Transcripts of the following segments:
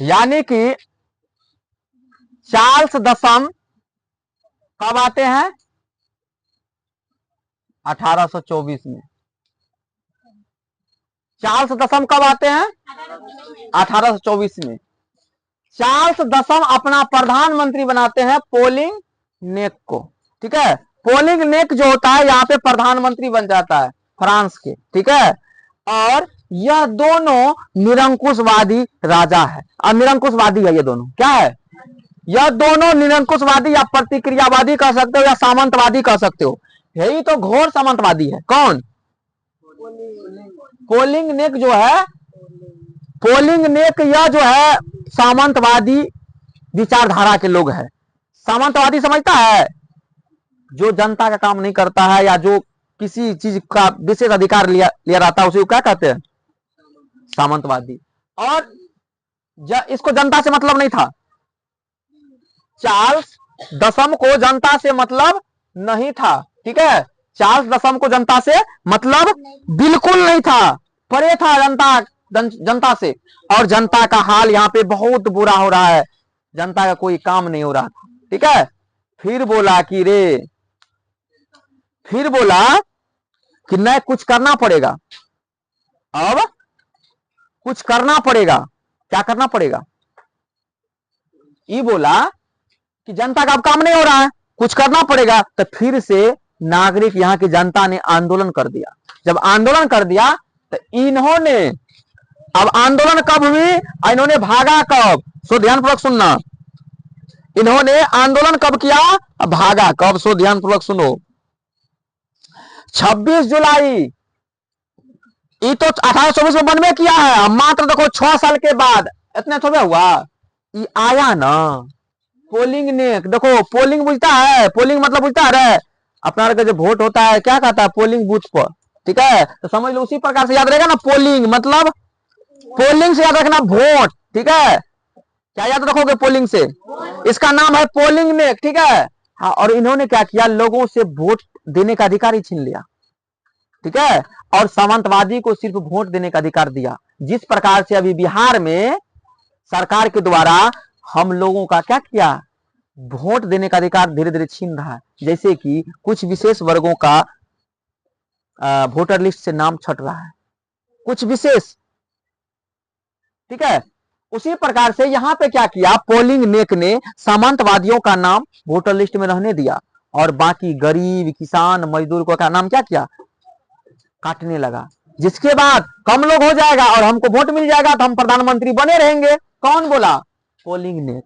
यानी कि चार्ल्स दशम कब आते हैं? 1824 में। चार्ल्स दशम कब आते हैं? 1824 में। चार्ल्स दशम अपना प्रधानमंत्री बनाते हैं पोलिंग नेक को। ठीक है, पोलिंग नेक जो होता है यहाँ पे प्रधानमंत्री बन जाता है फ्रांस के। ठीक है, और यह दोनों निरंकुशवादी राजा है। अब निरंकुशवादी है ये दोनों, क्या है? यह दोनों निरंकुशवादी या प्रतिक्रियावादी कह सकते हो या सामंतवादी कह सकते हो। यही तो घोर सामंतवादी है। कौन? पोलिंग नेक जो है, पोलिंग नेक यह जो है सामंतवादी विचारधारा के लोग हैं। सामंतवादी समझता है जो जनता का काम नहीं करता है या जो किसी चीज का विशेष अधिकार लिया रहता है उसे क्या कहते हैं? सामंतवादी। और इसको जनता से मतलब नहीं था। चार्ल्स दशम को जनता से मतलब नहीं था। ठीक है, चार्ल्स दशम को जनता से मतलब बिल्कुल नहीं था, परे था जनता से। और जनता का हाल यहाँ पे बहुत बुरा हो रहा है, जनता का कोई काम नहीं हो रहा था। ठीक है, फिर बोला कि नहीं, कुछ करना पड़ेगा। अब कुछ करना पड़ेगा। क्या करना पड़ेगा? ये बोला कि जनता का अब काम नहीं हो रहा है, कुछ करना पड़ेगा। तो फिर से नागरिक, यहाँ की जनता ने आंदोलन कर दिया। जब आंदोलन कर दिया तो इन्होंने, अब आंदोलन कब हुई, इन्होंने भागा कब? सो ध्यानपूर्वक सुनना। इन्होंने आंदोलन कब किया, भागा कब? सो ध्यानपूर्वक सुनो। 26 जुलाई। ये तो 1824 में बनवे किया है, मात्र देखो 6 साल के बाद इतने थोड़े हुआ, ये आया ना पोलिंग नेक। देखो पोलिंग बुझता है, पोलिंग मतलब बुझता है रे, अपना का जो वोट होता है क्या कहता है? पोलिंग बूथ पर। ठीक है, तो समझ लो उसी प्रकार से याद रहेगा ना। पोलिंग मतलब, पोलिंग से याद रखना वोट। ठीक है, क्या याद रखोगे पोलिंग से? इसका नाम है पोलिंग नेक। ठीक है, हाँ। और इन्होंने क्या किया, लोगों से वोट देने का अधिकार ही छीन लिया। ठीक है, और सामंतवादी को सिर्फ वोट देने का अधिकार दिया। जिस प्रकार से अभी बिहार में सरकार के द्वारा हम लोगों का क्या किया, वोट देने का अधिकार धीरे धीरे छीन रहा है। जैसे कि कुछ विशेष वर्गों का वोटर लिस्ट से नाम छट रहा है, कुछ विशेष। ठीक है, उसी प्रकार से यहां पे क्या किया, पोलिंग नेक ने सामंतवादियों का नाम वोटर लिस्ट में रहने दिया और बाकी गरीब, किसान, मजदूर को का नाम क्या किया, काटने लगा। जिसके बाद कम लोग हो जाएगा और हमको वोट मिल जाएगा तो हम प्रधानमंत्री बने रहेंगे। कौन बोला? पोलिंग नेक।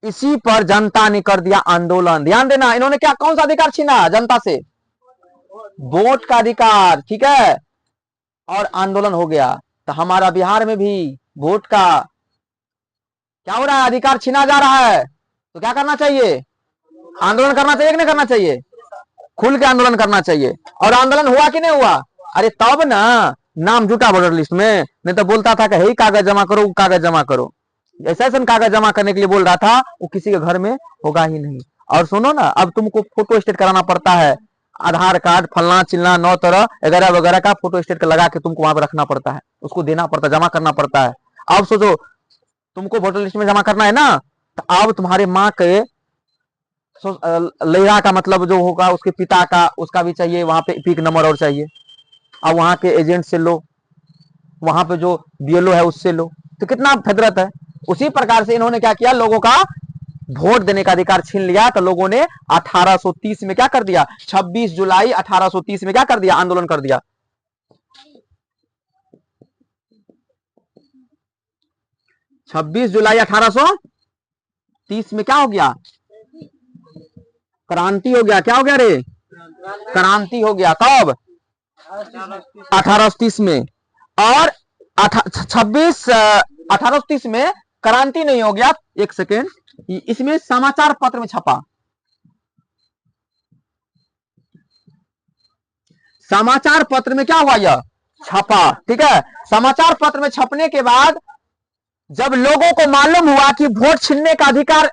इसी पर जनता ने कर दिया आंदोलन। ध्यान देना, इन्होंने क्या, कौन सा अधिकार छीना जनता से? वोट का अधिकार। ठीक है, और आंदोलन हो गया। तो हमारा बिहार में भी वोट का क्या हो रहा है, अधिकार छीना जा रहा है। तो क्या करना चाहिए? आंदोलन करना चाहिए कि नहीं करना चाहिए? खुल के आंदोलन करना चाहिए। और आंदोलन हुआ कि नहीं हुआ? अरे तब ना नाम जुटा वोटर लिस्ट में, नहीं तो बोलता था कि हे कागज जमा करो, कागज जमा करो। ऐसा ऐसा कागज जमा करने के लिए बोल रहा था, वो किसी के घर में होगा ही नहीं। और सुनो ना, अब तुमको फोटो स्टेट कराना पड़ता है, आधार कार्ड फलना चिलना 9 तरह वगैरह वगैरह का फोटो स्टेट लगा के तुमको वहां पर रखना पड़ता है, उसको देना पड़ता है, जमा करना पड़ता है। अब सोचो तुमको वोटर लिस्ट में जमा करना है ना, तो अब तुम्हारे माँ के लहरा का मतलब जो होगा उसके पिता का, उसका भी चाहिए वहां पे पिक नंबर और चाहिए। अब वहां के एजेंट से लो, वहां पे जो बीएलओ है उससे लो, तो कितना फदरत है। उसी प्रकार से इन्होंने क्या किया, लोगों का वोट देने का अधिकार छीन लिया। तो लोगों ने 1830 में क्या कर दिया, 26 जुलाई 1830 में क्या कर दिया, आंदोलन कर दिया। 26 जुलाई 1830 में क्या हो गया, क्रांति हो गया। क्या हो गया रे, क्रांति हो गया। कब? 1830 में। और 1830 में क्रांति नहीं हो गया, एक सेकेंड, इसमें समाचार पत्र में छपा, समाचार पत्र में क्या हुआ, यह छपा। ठीक है, समाचार पत्र में छपने के बाद जब लोगों को मालूम हुआ कि वोट छीनने का अधिकार,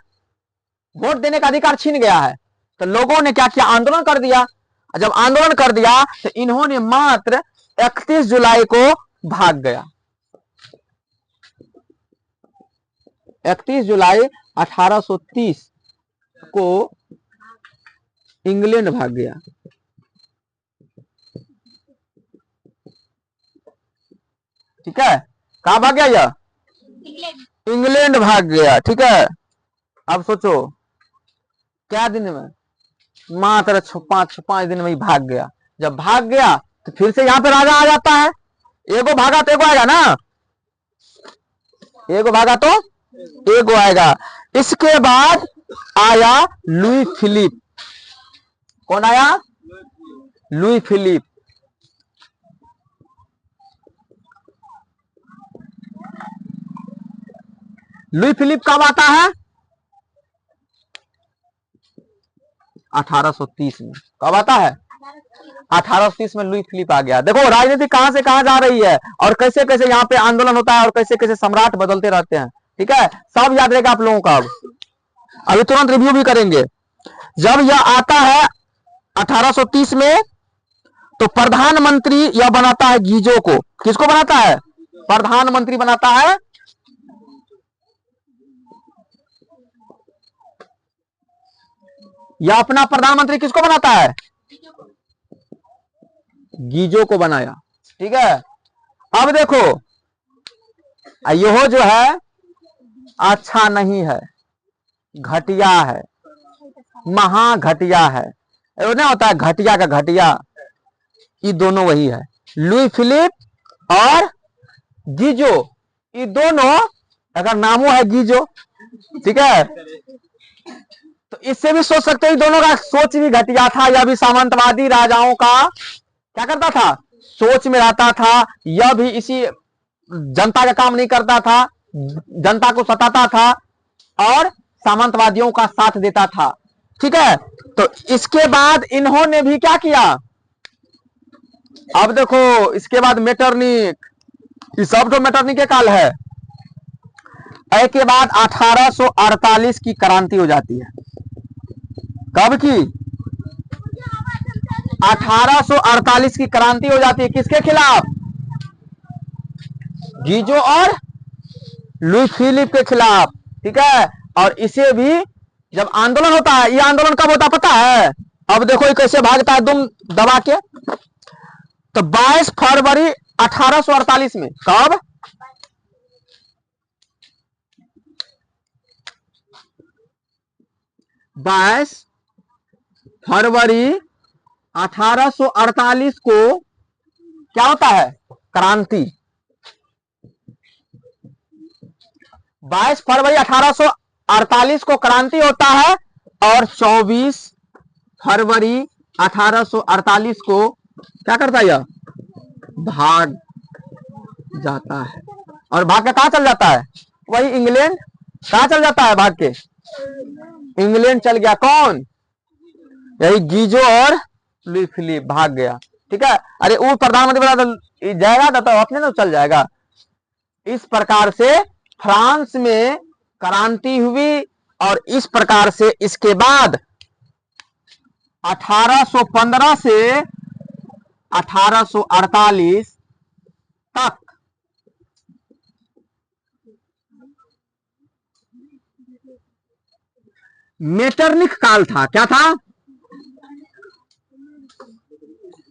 वोट देने का अधिकार छीन गया है, तो लोगों ने क्या किया, आंदोलन कर दिया। जब आंदोलन कर दिया तो इन्होंने मात्र 31 जुलाई को भाग गया। 31 जुलाई 1830 को इंग्लैंड भाग गया। ठीक है, कहां भाग गया यह? इंग्लैंड भाग गया। ठीक है, अब सोचो क्या दिन में, मात्र 5 दिन में ही भाग गया। जब भाग गया तो फिर से यहाँ पे राजा आ जाता है। एगो भागा तो एगो आएगा ना, एगो भागा तो एगो आएगा। इसके बाद आया लुई फिलिप। कौन आया? Louis Philippe. लुई फिलिप कब आता है? 1830 में। कब आता है? 1830 में लुई फिलिप आ गया। देखो राजनीति कहां से कहां जा रही है और कैसे कैसे यहाँ पे आंदोलन होता है और कैसे कैसे सम्राट बदलते रहते हैं। ठीक है, सब याद रहेगा आप लोगों का। अब अभी तुरंत रिव्यू भी करेंगे। जब यह आता है 1830 में तो प्रधानमंत्री यह बनाता है गीजो को। किसको बनाता है? प्रधानमंत्री बनाता है। यह अपना प्रधानमंत्री किसको बनाता है? गीजो को बनाया। ठीक है, अब देखो यह जो है अच्छा नहीं है, घटिया है, महा घटिया है। नहीं होता है घटिया का घटिया, ये दोनों वही है। लुई फिलिप और गीजो, ये दोनों अगर नामों है गीजो, ठीक है, तो इससे भी सोच सकते हैं दोनों का सोच भी घटिया था। यह भी सामंतवादी राजाओं का क्या करता था? सोच में रहता था। यह भी इसी जनता का काम नहीं करता था, जनता को सताता था और सामंतवादियों का साथ देता था। ठीक है, तो इसके बाद इन्होंने भी क्या किया? अब देखो इसके बाद मेटरनिक, ये सब तो मेटरनिक के काल है। के बाद 1848 की क्रांति हो जाती है। कब की? 1848 की क्रांति हो जाती है। किसके खिलाफ? गीजो और लुई फिलिप के खिलाफ। ठीक है, और इसे भी जब आंदोलन होता है, ये आंदोलन कब होता पता है? अब देखो ये कैसे भागता है दुम दबा के। तो 22 फरवरी 1848 में। कब? बाईस फरवरी 1848 को क्या होता है? क्रांति। 22 फरवरी 1848 को क्रांति होता है और 24 फरवरी 1848 को क्या करता है? यह भाग जाता है। और भाग के कहां चल जाता है? वही इंग्लैंड। कहां चल जाता है भाग के? इंग्लैंड चल गया। कौन? यही गीजो और लुई फिलिप भाग गया। ठीक है, अरे वो प्रधानमंत्री बना तो जाएगा तो अपने तो चल जाएगा। इस प्रकार से फ्रांस में क्रांति हुई और इस प्रकार से इसके बाद 1815 से 1848 तक मेटरनिक काल था। क्या था?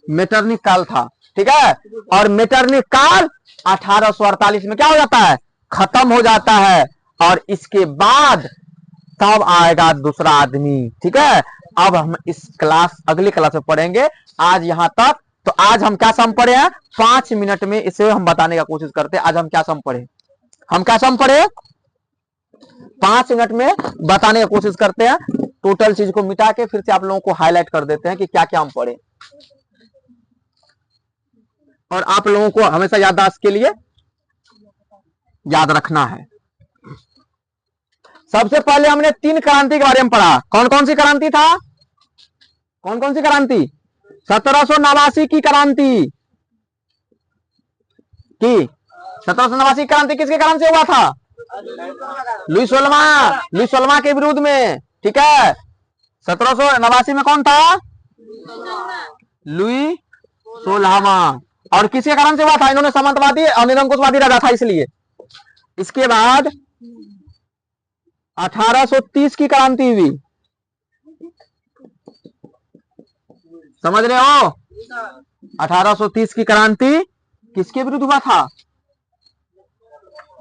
मेटरनिक काल था। ठीक है, और मेटरनिक काल 1848 में क्या हो जाता है? खत्म हो जाता है और इसके बाद तब आएगा दूसरा आदमी। ठीक है, अब हम इस क्लास अगली क्लास में पढ़ेंगे। आज यहां तक। तो आज हम क्या सम पढ़े हैं? 5 मिनट में इसे हम बताने का कोशिश करते हैं। आज हम क्या सम पढ़े? हम क्या सम पढ़े? 5 मिनट में बताने की कोशिश करते हैं। टोटल चीज को मिटा के फिर से आप लोगों को हाईलाइट कर देते हैं कि क्या क्या हम पढ़े। और आप लोगों को हमेशा याददाश्त के लिए याद रखना है। सबसे पहले हमने 3 क्रांति के बारे में पढ़ा। कौन कौन सी क्रांति था? कौन कौन सी क्रांति? 1789 की क्रांति की 1789 क्रांति किसके कारण से हुआ था? लुई सोलमा के विरुद्ध में। ठीक है, 1789 में कौन था? लुई सोलहवा। और किसके कारण से हुआ था? इन्होंने सामंतवादी और निरंकुशवादी राजा था इसलिए। इसके बाद 1830 की क्रांति हुई, समझ रहे हो? 1830 की क्रांति किसके विरुद्ध हुआ था?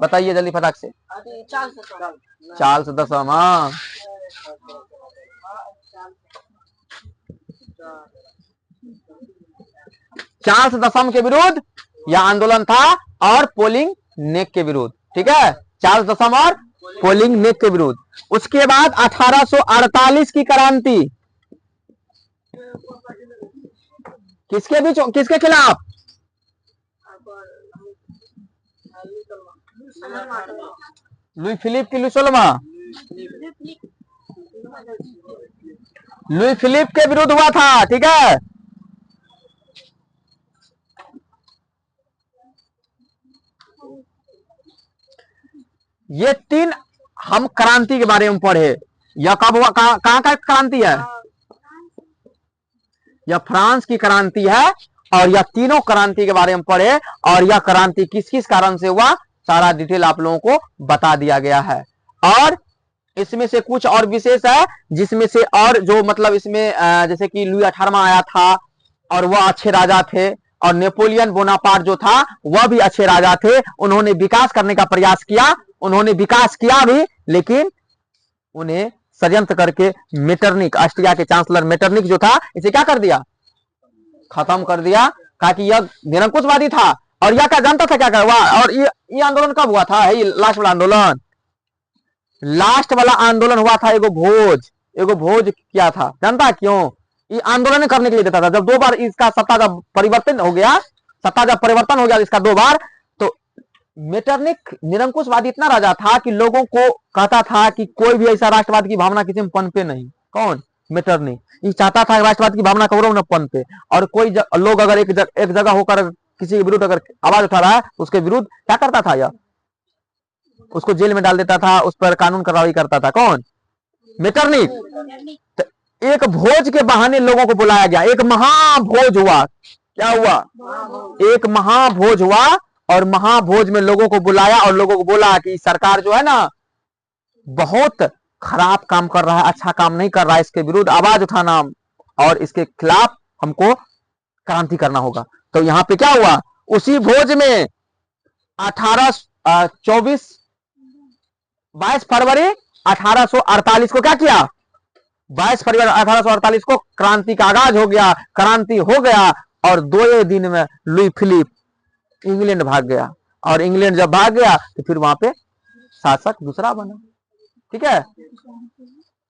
बताइए जल्दी फटाक से। चार्ल्स दसम। हाँ, चार्ल्स दसम के विरुद्ध यह आंदोलन था और पोलिंग नेक के विरुद्ध। ठीक है, चार्ल्स दसम और पोलिंग नेक के विरुद्ध। उसके बाद 1848 की क्रांति किसके बीच, किसके खिलाफ? लुई फिलिप की लुसोलमा, लुई फिलिप के विरुद्ध हुआ था। ठीक है, ये तीन हम क्रांति के बारे में पढ़े। यह कब हुआ, कहां का क्रांति है? यह फ्रांस की क्रांति है और यह तीनों क्रांति के बारे में पढ़े और यह क्रांति किस किस कारण से हुआ सारा डिटेल आप लोगों को बता दिया गया है। और इसमें से कुछ और विशेष है जिसमें से और जो मतलब इसमें जैसे कि लुई 18वां आया था और वह अच्छे राजा थे और नेपोलियन बोनापार्ट जो था वह भी अच्छे राजा थे। उन्होंने विकास करने का प्रयास किया, उन्होंने विकास किया भी, लेकिन उन्हें षड्यंत्र करके मेटरनिक, ऑस्ट्रिया के चांसलर मेटरनिक जो था, इसे क्या कर दिया? खत्म कर दिया। कहा कि यह निरंकुशवादी था और यह क्या जानता था क्या हुआ। और ये आंदोलन कब हुआ था? है लास्ट वाला आंदोलन, लास्ट वाला आंदोलन हुआ था। एगो भोज किया था, जानता क्यों? ये आंदोलन करने के लिए देता था। जब दो बार इसका सत्ता जब परिवर्तन हो गया इसका दो बार, तो मेटरनिक निरंकुशवादी इतना राजा था कि लोगों को कहता था कि कोई भी ऐसा राष्ट्रवाद की भावना किसी में पनपे नहीं। कौन? मेटरनिक। ये चाहता था राष्ट्रवाद की भावना कौरव न पनपे, और कोई लोग अगर एक जगह होकर किसी के विरुद्ध अगर आवाज उठा रहा है तो उसके विरुद्ध क्या करता था? यह उसको जेल में डाल देता था, उस पर कानून कार्रवाई करता था। कौन? मेटरनिक। तो एक भोज के बहाने लोगों को बुलाया गया, एक महाभोज हुआ। क्या हुआ? एक महाभोज हुआ और महाभोज में लोगों को बुलाया और लोगों को बोला कि सरकार जो है ना बहुत खराब काम कर रहा है, अच्छा काम नहीं कर रहा है, इसके विरुद्ध आवाज उठाना और इसके खिलाफ हमको क्रांति करना होगा। तो यहाँ पे क्या हुआ? उसी भोज में 22 फरवरी 1848 को क्या किया? 22 फरवरी 1848 को क्रांति का आगाज हो गया, क्रांति हो गया और 2 दिन में लुई फिलिप इंग्लैंड भाग गया। और इंग्लैंड जब भाग गया तो फिर वहां पे शासक दूसरा बना। ठीक है,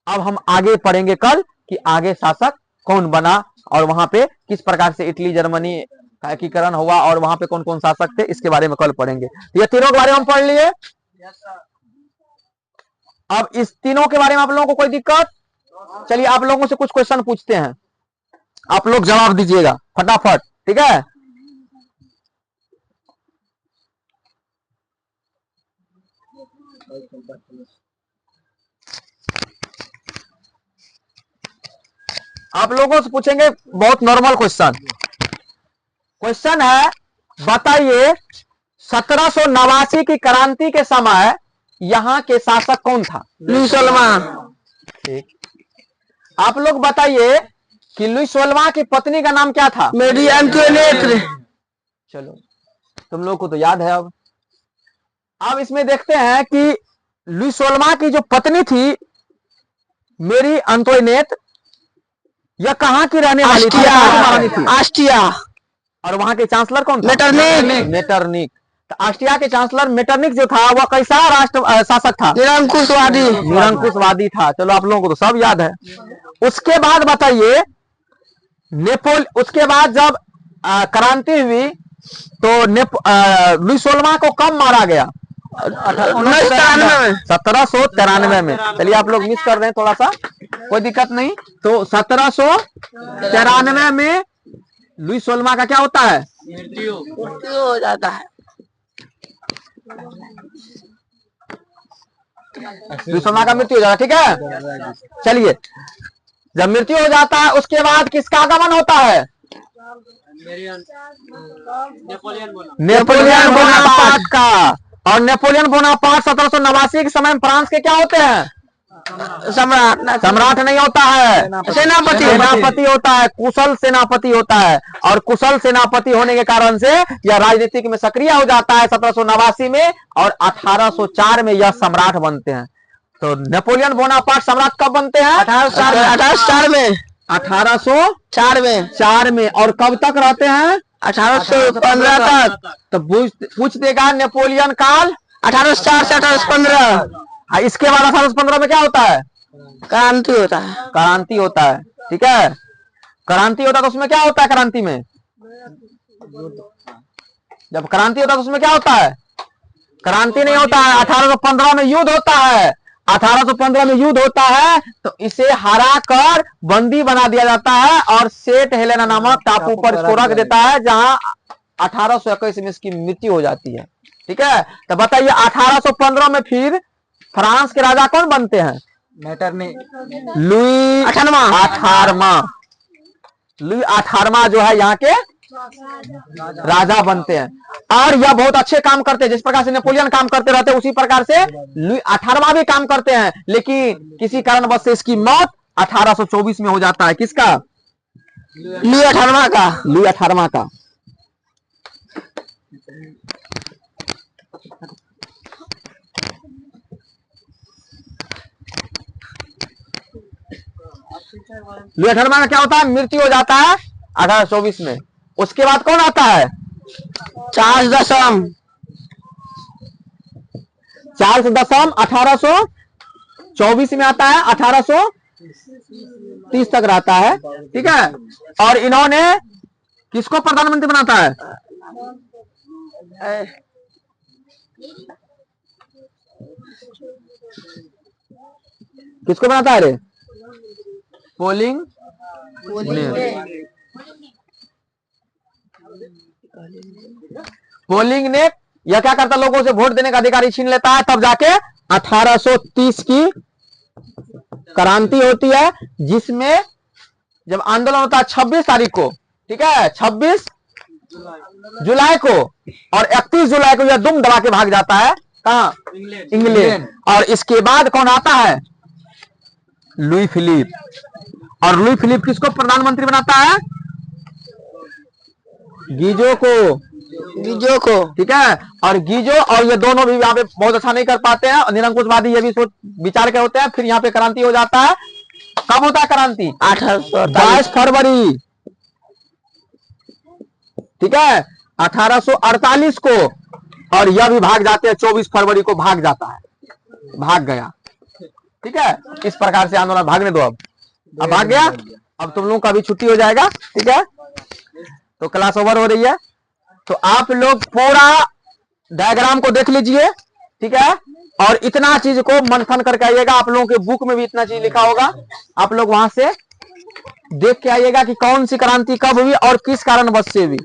अब हम आगे पढ़ेंगे कल कि आगे शासक कौन बना और वहां पे किस प्रकार से इटली जर्मनी का एकीकरण हुआ और वहां पे कौन कौन शासक थे, इसके बारे में कल पढ़ेंगे। ये तीनों के बारे में हम पढ़ लिए। अब इस तीनों के बारे में आप लोगों को कोई दिक्कत? चलिए आप लोगों से कुछ क्वेश्चन पूछते हैं, आप लोग जवाब दीजिएगा फटाफट। ठीक है, आप लोगों से पूछेंगे बहुत नॉर्मल क्वेश्चन है। बताइए 1789 की क्रांति के समय यहाँ के शासक कौन था? लुई 16वां। ठीक, आप लोग बताइए कि लुई 16वां की पत्नी का नाम क्या था? मेरी एंटोनेट। चलो तुम लोग को तो याद है। अब इसमें देखते हैं कि लुई 16वां की जो पत्नी थी मेरी एंटोनेट, यह कहां की रहने वाली थी? ऑस्ट्रिया। और वहां के चांसलर कौन था? मेटरनिक। तो ऑस्ट्रिया के चांसलर मेटरनिक जो था वह कैसा राष्ट्र शासक था? निरंकुशवादी था। चलो आप लोगों को तो सब याद है। उसके बाद बताइए उसके बाद जब क्रांति हुई तो लुई 16वां को कब मारा गया? 1793 में। चलिए आप लोग मिस कर रहे हैं थोड़ा सा, कोई दिक्कत नहीं। तो 1793 में लुई 16वां का क्या होता है? मृत्यु हो जाता है। लुई 16वां का मृत्यु हो जाता है। ठीक है, चलिए जब मृत्यु हो जाता है उसके बाद किसका आगमन होता है? नेपोलियन बोनापार्ट का। और नेपोलियन बोनापार्ट 1789 के समय में फ्रांस के क्या होते हैं? सम्राट नहीं होता है, सेनापति होता है, कुशल सेनापति होता है। और कुशल सेनापति होने के कारण से यह राजनीतिक में सक्रिय हो जाता है 1789 में, और 1804 में यह सम्राट बनते हैं। तो नेपोलियन बोनापार्ट सम्राट कब बनते हैं? 1804 में। 1804 में। और कब तक रहते हैं? 1815 तक। तो पूछ देगा नेपोलियन काल 1804 से 1815। इसके बाद 1815 में क्या होता है? क्रांति होता है। क्रांति होता है, ठीक है। क्रांति होता है तो उसमें क्या होता है? क्रांति में जब क्रांति होता है तो उसमें क्या होता है? क्रांति नहीं होता है। 1815 में युद्ध होता है। 1815 में युद्ध होता है तो इसे हरा कर बंदी बना दिया जाता है और सेंट हेलेना नामक टापू पर इसको रख देता है, जहां 1821 में इसकी मृत्यु हो जाती है, ठीक है। तो बताइए 1815 में फिर फ्रांस के राजा कौन बनते हैं? लुई 18वां। लुई 18वां जो है यहाँ के राजा बनते हैं। और यह बहुत अच्छे काम करते हैं, जिस प्रकार से नेपोलियन काम करते रहते हैं उसी प्रकार से लुई 18वां भी काम करते हैं। लेकिन किसी कारणवश से इसकी मौत 1824 में हो जाता है। किसका? लुई 18वां का। लुई 18वां का। लुई 18वां का क्या होता है? मृत्यु हो जाता है 1824 में। उसके बाद कौन आता है? चार्ल्स दशम। चार्ल्स दशम 1824 में आता है, 1830 तक रहता है, ठीक है। और इन्होंने किसको प्रधानमंत्री बनाता है? किसको बनाता है रे? पोलिंग पोलिंग ने यह क्या करता? लोगों से वोट देने का अधिकार छीन लेता है। तब जाके 1830 की क्रांति होती है, जिसमें जब आंदोलन होता है 26 तारीख को, ठीक है, 26 जुलाई को, और 31 जुलाई को यह दुम दबा के भाग जाता है। कहां? इंग्लैंड। और इसके बाद कौन आता है? Louis Philippe. और लुई फिलिप किसको प्रधानमंत्री बनाता है? गीजो को, ठीक है। और गीजो और ये दोनों भी यहाँ पे बहुत अच्छा नहीं कर पाते हैं, निरंकुशवादी ये भी सोच विचार के होते हैं। फिर यहाँ पे क्रांति हो जाता है। कब होता है क्रांति? 22 फरवरी, ठीक है, 1848 को। और यह भी भाग जाते हैं 24 फरवरी को भाग जाता है, भाग गया, ठीक है। इस प्रकार से आंदोलन भागने दो। अब भाग गया। अब तुम लोगों का भी छुट्टी हो जाएगा, ठीक है। तो क्लास ओवर हो रही है। तो आप लोग पूरा डायग्राम को देख लीजिए, ठीक है। और इतना चीज को मंथन करके आइएगा। आप लोगों के बुक में भी इतना चीज लिखा होगा, आप लोग वहां से देख के आइएगा कि कौन सी क्रांति कब हुई और किस कारणवश से हुई।